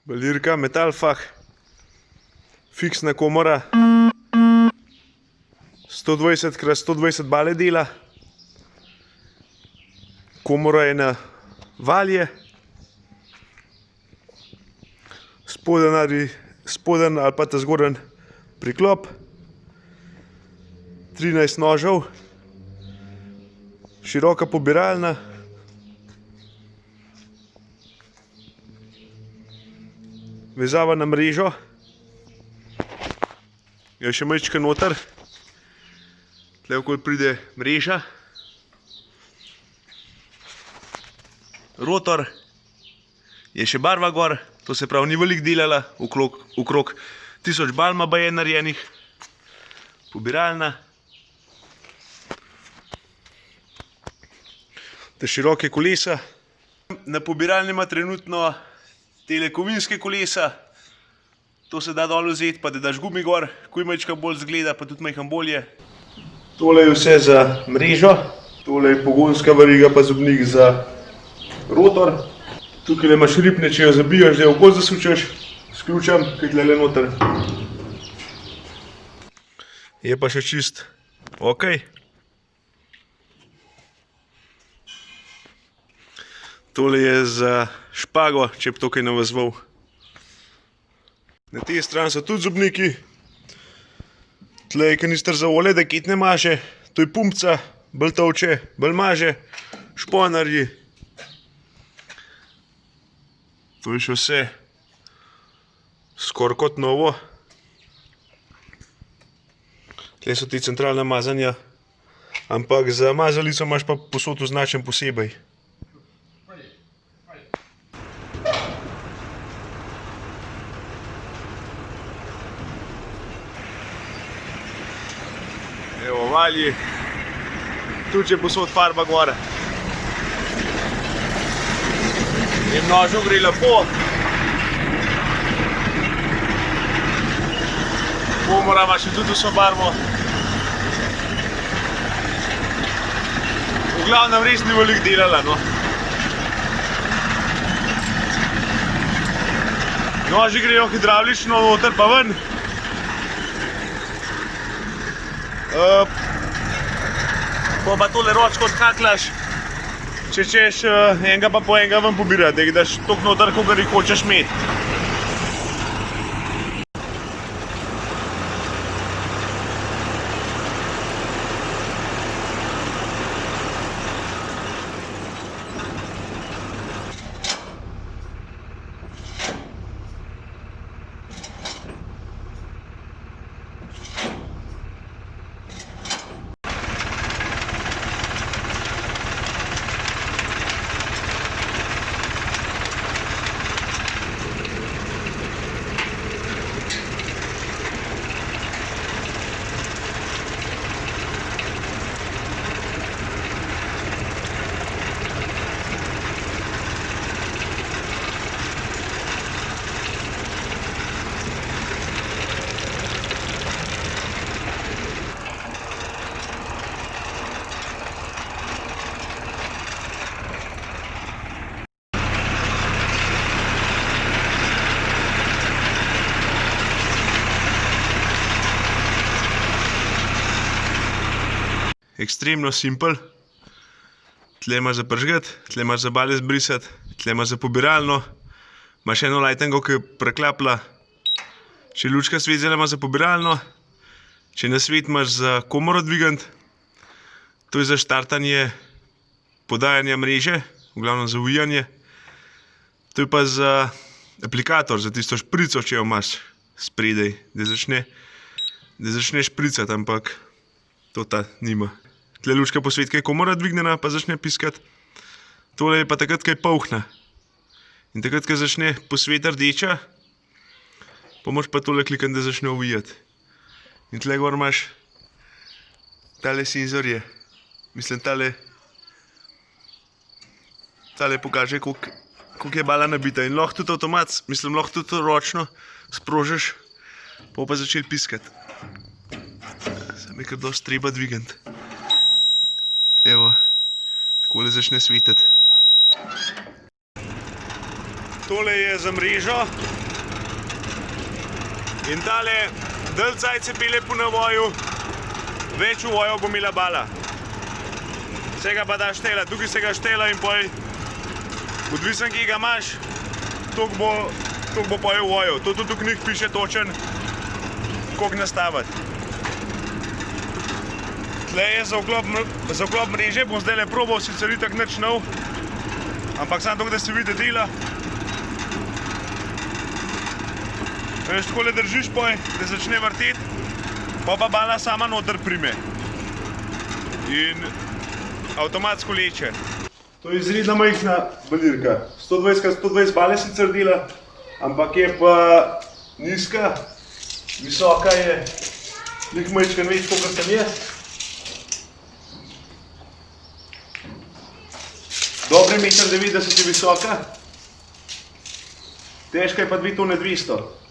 Balirka, Metalfach, fiksna komora, 120x120 bale dela, komora je na valje, spoden ali pa ta zgoren priklop, 13 nožev, široka pobiralna, vezava na mrežo, je še majčka noter, tle okoli pride mreža, rotor, je še barva gor, to se pravi ni veliko delala, okrog 1000 bal ima baje narejenih, pobiralna, te široke kolesa, na pobiralni ima trenutno tele kovinske kolesa, to se da dol vzeti, pa da daš gumi gor, ko majčka bolj zgleda, pa tudi majham bolje. Tole je vse za mrežo, tole je pogonska veriga, pa zobnik za rotor. Tukaj imaš ribne, če jo zabijaš, zdaj okoli zasučeš, s ključem, kaj tlele noter. Je pa še čist ok. Tole je za špago, če bi to kaj navazval. Na tej strani so tudi zobniki. Tle je kanister za olje, da kit ne maže. To je pumpca, bolj tolče, bolj maže. Šponarji. To je še vse skoraj kot novo. Tle so ti centralna mazanja. Ampak za mazalico imaš pa posod označen posebej. Evo valji, tudi če posod farba gora. In nožu gre lepo. Komora ima še tudi vso barvo. V glavnem res ni veliko delala, no. Noži grejo hidravlično noter pa ven. Pa pa tole ročko odhaklaš, če češ enega pa po enega ven pobirati, da jih daš toliko noter, kogar jih hočeš imeti. Ekstremno simpel. Tle imaš za pržgati, tle imaš za bale zbrisati, tle imaš za pobiralno. Imaš eno lajtengo, ki preklapla. Če lučka svezela, imaš za pobiralno. Če na svet imaš za komoro dvigant. To je za štartanje podajanja mreže, v glavnem za uvijanje. To je pa za aplikator, za tisto šprico, če jo imaš spredaj, da začne špricati, ampak to ta nima. Tle lučka posvet, kaj komora dvignena, pa začne piskati. Tole je pa takrat, kaj polhna. In takrat, kaj začne posvet rdeča, pa moraš pa tole klikati, da začne uvijati. In tle gor imaš tale senzorje. Mislim, tale pokaže, koliko je bala nabita. In lahko tudi avtomat, mislim, lahko tudi ročno sprožiš, pa pa začel piskati. Sam je kar dosti treba dvigant. Evo, takole začne svetati. Tole je za mrežo. In tale dalj cajt se pele po navoju, več vojev bo imela bala. Se ga pa da štela, tukaj se ga štela in poj, odvisen, ki ga imaš, toliko bo poj vojev. To tudi v knjih piše točen, koliko nastaviti. Tle je za vklop mreže, bom zdaj le probal, sicer itak nič nov, ampak samo tako, da se vidi dela. Veš, takole držiš poj, da začne vrteti, pa bala sama noter prime. In avtomatsko leče. To je izredna majhna balirka. 120x120 bale sicer dela, ampak je pa nizka, visoka je nek majčkan več, kolikor sem jaz. Dobre 1,90 m je visoka, težka je pa 2 tone 200.